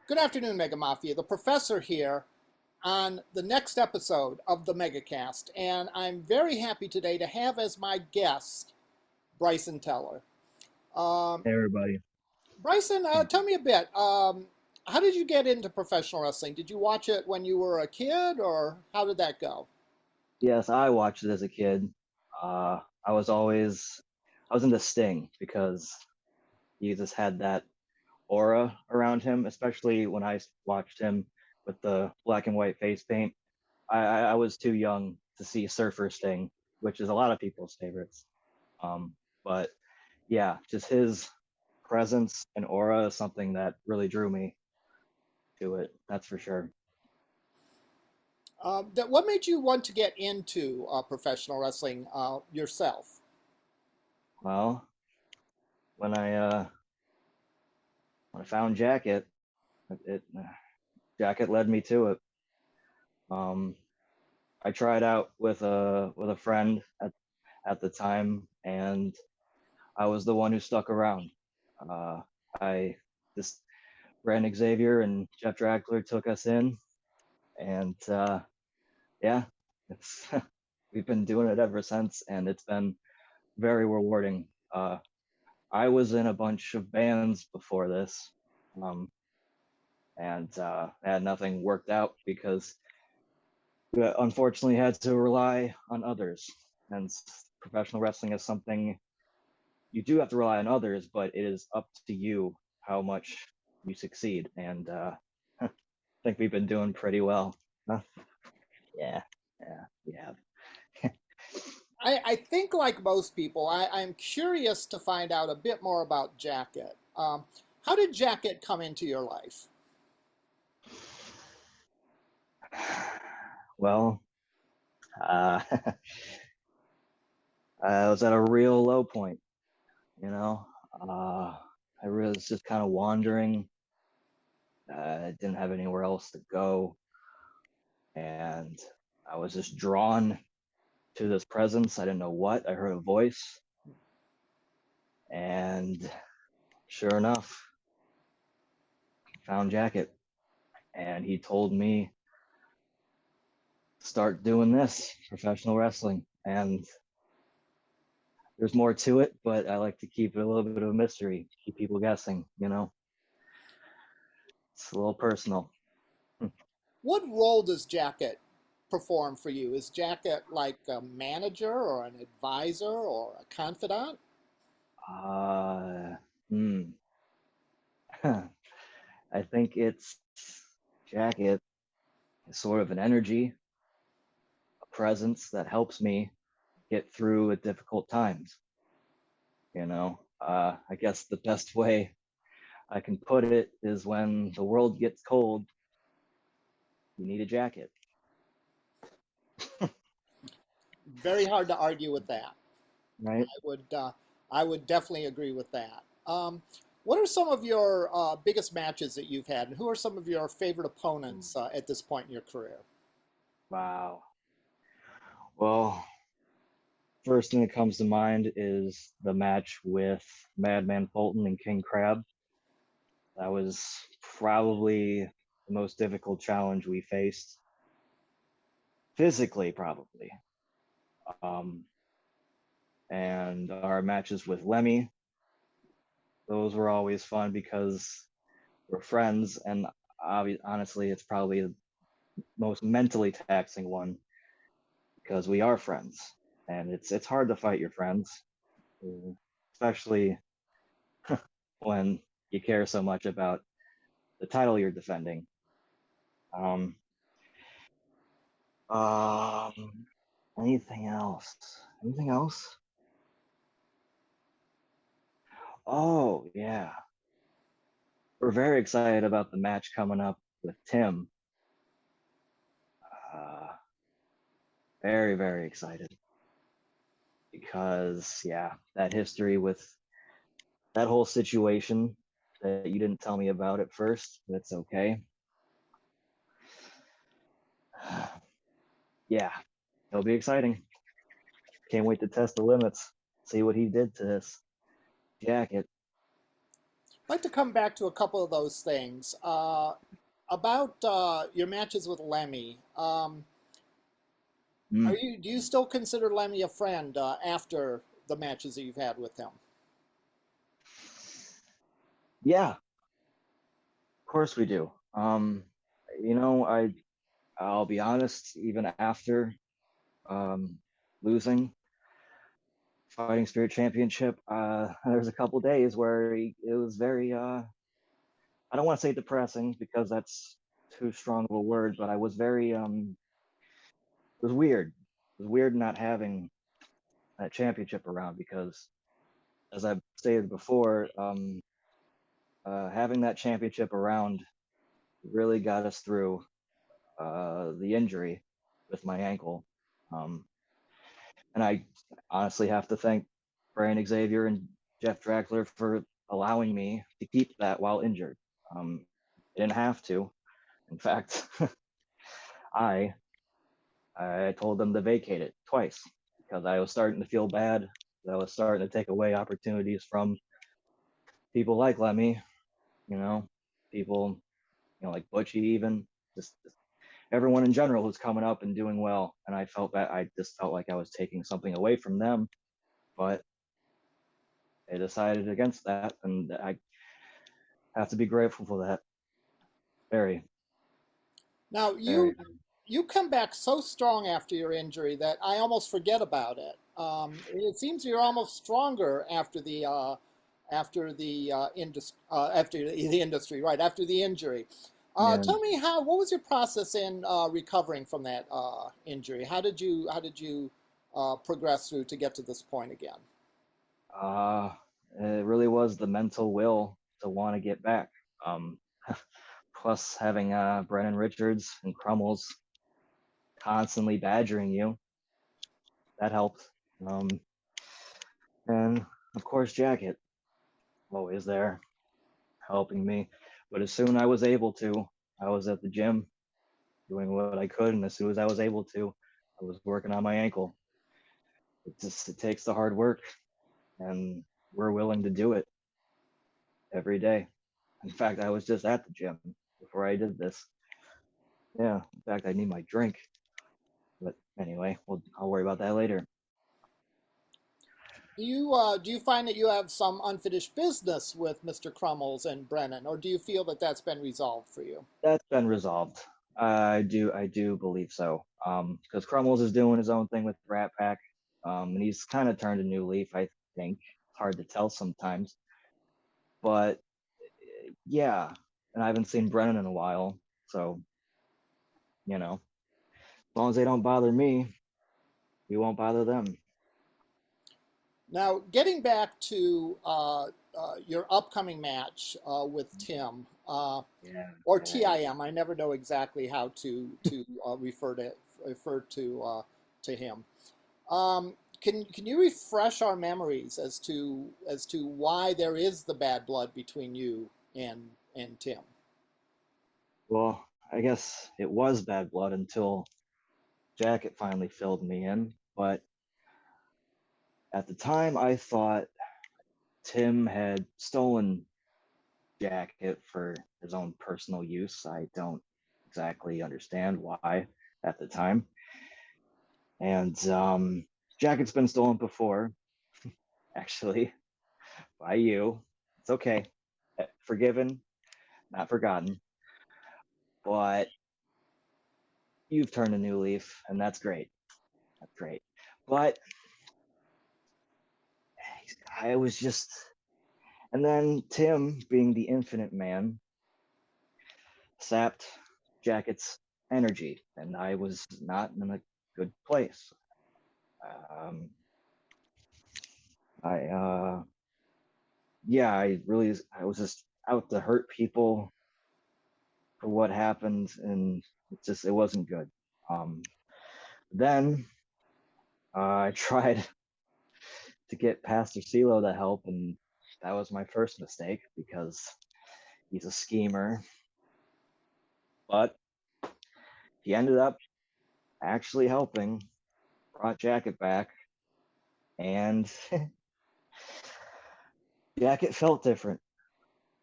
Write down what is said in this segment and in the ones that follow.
Good afternoon, Mega Mafia. The professor here on the next episode of the MegaCast, and I'm very happy today to have as my guest Brycen Teller. Um, Hey everybody. Brycen, tell me a bit. How did you get into professional wrestling? Did you watch it when you were a kid, or how did that go? Yes, I watched it as a kid. I was always I was into Sting because he just had that aura around him, especially when I watched him with the black and white face paint. I was too young to see Surfer Sting, which is a lot of people's favorites. Um, but yeah, just his presence and aura is something that really drew me to it. That's for sure. What made you want to get into professional wrestling yourself? Well, when I found Jacket, it Jacket led me to it. Um, I tried out with a friend at the time, and I was the one who stuck around. Uh, I just Brandon Xavier and Jeff Dragler took us in, and yeah, it's we've been doing it ever since, and it's been very rewarding. I was in a bunch of bands before this, um, and had nothing worked out because unfortunately had to rely on others. And professional wrestling is something you do have to rely on others, but it is up to you how much you succeed. And I think we've been doing pretty well. Huh? Yeah, yeah, we have. I think, like most people, I'm curious to find out a bit more about Jacket. How did Jacket come into your life? Well, uh, I was at a real low point, you know. Uh, I was just kind of wandering. I didn't have anywhere else to go, and I was just drawn to this presence. I didn't know what. I heard a voice, and sure enough, found Jacket, and he told me start doing this professional wrestling. And there's more to it, but I like to keep it a little bit of a mystery, keep people guessing. It's a little personal. What role does Jacket perform for you? Is Jacket like a manager or an advisor or a confidant? Uh, hmm. I think it's Jacket, sort of an energy, a presence that helps me get through at difficult times. I guess the best way I can put it is when the world gets cold, you need a jacket, Very hard to argue with that. right? I would I would definitely agree with that. What are some of your biggest matches that you've had, and who are some of your favorite opponents at this point in your career? Wow. Well, first thing that comes to mind is the match with Madman Fulton and King Crab. That was probably the most difficult challenge we faced, physically, probably. Um, and our matches with Lemmy, those were always fun because we're friends, and honestly, it's probably the most mentally taxing one because we are friends, and it's hard to fight your friends, especially when you care so much about the title you're defending. Um, um, anything else? Anything else? Oh yeah, we're very excited about the match coming up with Tim. Uh, very very excited because yeah, that history with that whole situation that you didn't tell me about at first. That's okay. Yeah, it'll be exciting. Can't wait to test the limits. See what he did to this jacket. I'd like to come back to a couple of those things. About your matches with Lemmy. Mm, Do you still consider Lemmy a friend after the matches that you've had with him? yeah, of course we do. You know, I'll be honest, even after um, losing Fighting Spirit Championship, there was a couple days where it was very, I don't want to say depressing because that's too strong of a word, but I was very, it was weird. It was weird not having that championship around because, as I've stated before, having that championship around really got us through the injury with my ankle. Um, and I honestly have to thank Brian Xavier and Jeff Drackler for allowing me to keep that while injured. I didn't have to. In fact, I I told them to vacate it twice because I was starting to feel bad. I was starting to take away opportunities from people like Lemmy, you know, people, like Butchie, even just everyone in general who's coming up and doing well. And I felt that I just felt like I was taking something away from them, but they decided against that, and I have to be grateful for that. Very, Now very. you come back so strong after your injury that I almost forget about it. It seems you're almost stronger after the industry, right? After the injury. Yeah. Tell me what was your process in recovering from that injury? How did you progress through to get to this point again? Uh, it really was the mental will to want to get back. Um, Plus having Brennan Richards and Crummels constantly badgering you, that helped. Um, and of course, Jacket always there helping me. But as soon as I was able to, I was at the gym doing what I could, and as soon as I was able to, I was working on my ankle. It takes the hard work, and we're willing to do it every day. In fact, I was just at the gym before I did this. Yeah, in fact, I need my drink. But anyway, I'll worry about that later. Do you find that you have some unfinished business with Mr. Crummels and Brennan, or do you feel that that's been resolved for you? That's been resolved. I do believe so. Because Crummels is doing his own thing with Rat Pack, and he's kind of turned a new leaf. I think it's hard to tell sometimes, but yeah. And I haven't seen Brennan in a while, so as long as they don't bother me, we won't bother them. Now, getting back to your upcoming match with Tim, Yeah, or yeah, yeah. TIM, I never know exactly how to refer to him. Can you refresh our memories as to why there is the bad blood between you and Tim? Well, I guess it was bad blood until Jacket finally filled me in. But at the time, I thought Tim had stolen Jacket for his own personal use. I don't exactly understand why at the time. And Jacket's been stolen before, actually, by you. It's okay. Forgiven, not forgotten. But you've turned a new leaf, and that's great. That's great. But I was just. And then Tim, being the infinite man, sapped Jacket's energy, and I was not in a good place. Um, yeah, I was just out to hurt people for what happened, and it wasn't good. Um, then I tried to get Pastor CeeLo to help, and that was my first mistake because he's a schemer. But he ended up actually helping, brought Jacket back, and Jacket felt different.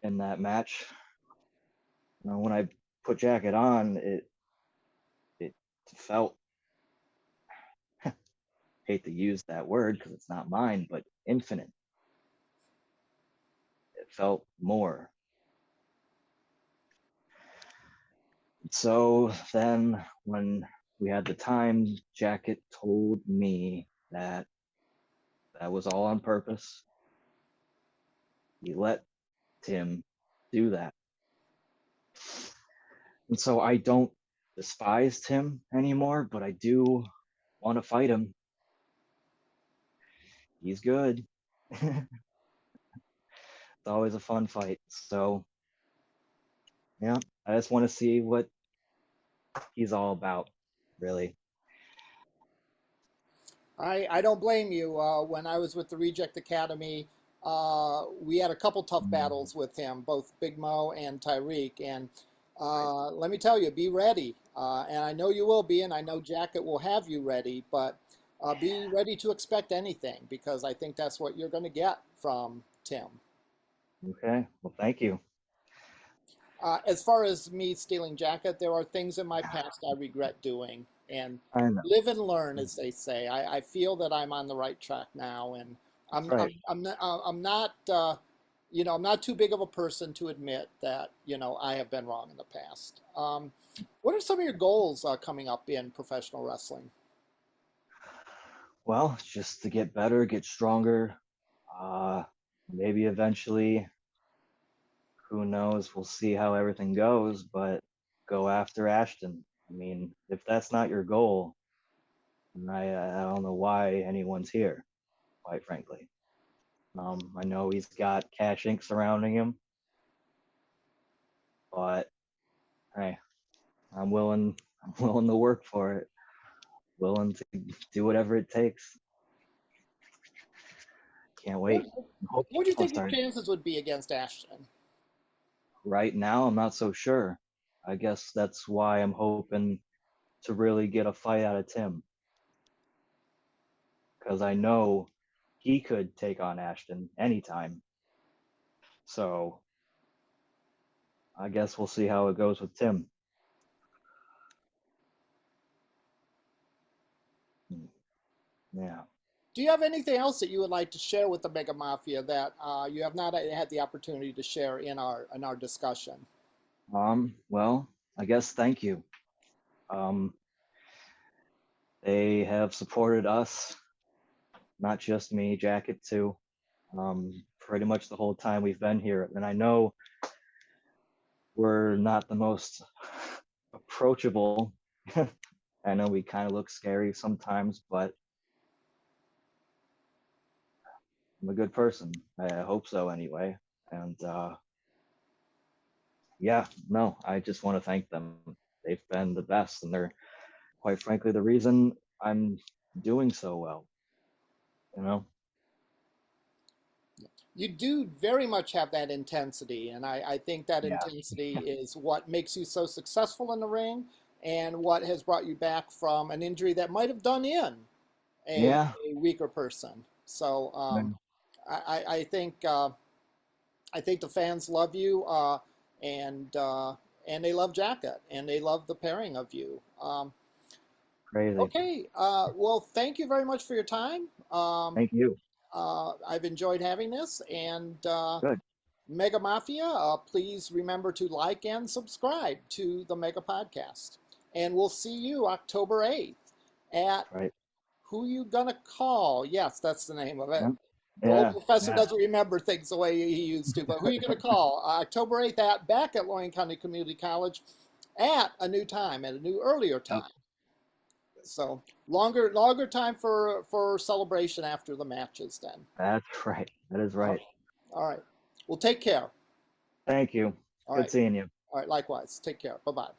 in that match. When I put Jacket on, it felt, hate to use that word because it's not mine, but infinite. It felt more. So then when we had the time, Jacket told me that that was all on purpose. He let Tim do that. And so I don't despise Tim anymore, but I do want to fight him. He's good. It's always a fun fight. So yeah, I just want to see what he's all about, really. I don't blame you. When I was with the Reject Academy, we had a couple tough battles with him, both Big Mo and Tyreek. And let me tell you, be ready. And I know you will be, and I know Jacket will have you ready, but be ready to expect anything because I think that's what you're going to get from Tim. Okay, well, thank you. As far as me stealing Jacket, there are things in my past I regret doing. And I know. live and learn, as they say. I feel that I'm on the right track now, and That's I'm right. I'm not I'm not too big of a person to admit that I have been wrong in the past. What are some of your goals coming up in professional wrestling? Well, just to get better, get stronger. Uh, maybe eventually, who knows? We'll see how everything goes, but go after Ashton. I mean, if that's not your goal, then I don't know why anyone's here, quite frankly. I know he's got Cash Inc. surrounding him, but hey, I'm willing. I'm willing to work for it. Willing to do whatever it takes. Can't What wait. what do you Oh, think your sorry. chances would be against Ashton? Right now, I'm not so sure. I guess that's why I'm hoping to really get a fight out of Tim, because I know he could take on Ashton anytime. So I guess we'll see how it goes with Tim. Yeah. Do you have anything else that you would like to share with the Mega Mafia that you have not had the opportunity to share in our discussion? Well, I guess thank you. Um, they have supported us, not just me, Jacket too. Pretty much the whole time we've been here, and I know we're not the most approachable. I know we kind of look scary sometimes, but I'm a good person. I hope so anyway. And yeah, no, I just want to thank them. They've been the best, and they're quite frankly the reason I'm doing so well. You know? You do very much have that intensity, and I think that Yeah. intensity is what makes you so successful in the ring and what has brought you back from an injury that might have done in Yeah. a weaker person. So I think I think the fans love you, and and they love Jacket, and they love the pairing of you. Crazy. Okay, well, thank you very much for your time. Thank you. I've enjoyed having this, and Good. Mega Mafia, please remember to like and subscribe to the Mega Podcast. And we'll see you October 8th at That's right. Who You Gonna Call? Yes, that's the name of it. Yeah. The old Yeah. professor Yeah. doesn't remember things the way he used to, but Who You Gonna Call? October 8th back at Lorain County Community College at a new time, at a new earlier Yep. time. So longer time for celebration after the matches then. That's right. That is All right. right. All right. Well, take care. Thank you. All Good right. seeing you. All right. Likewise. Take care. Bye bye.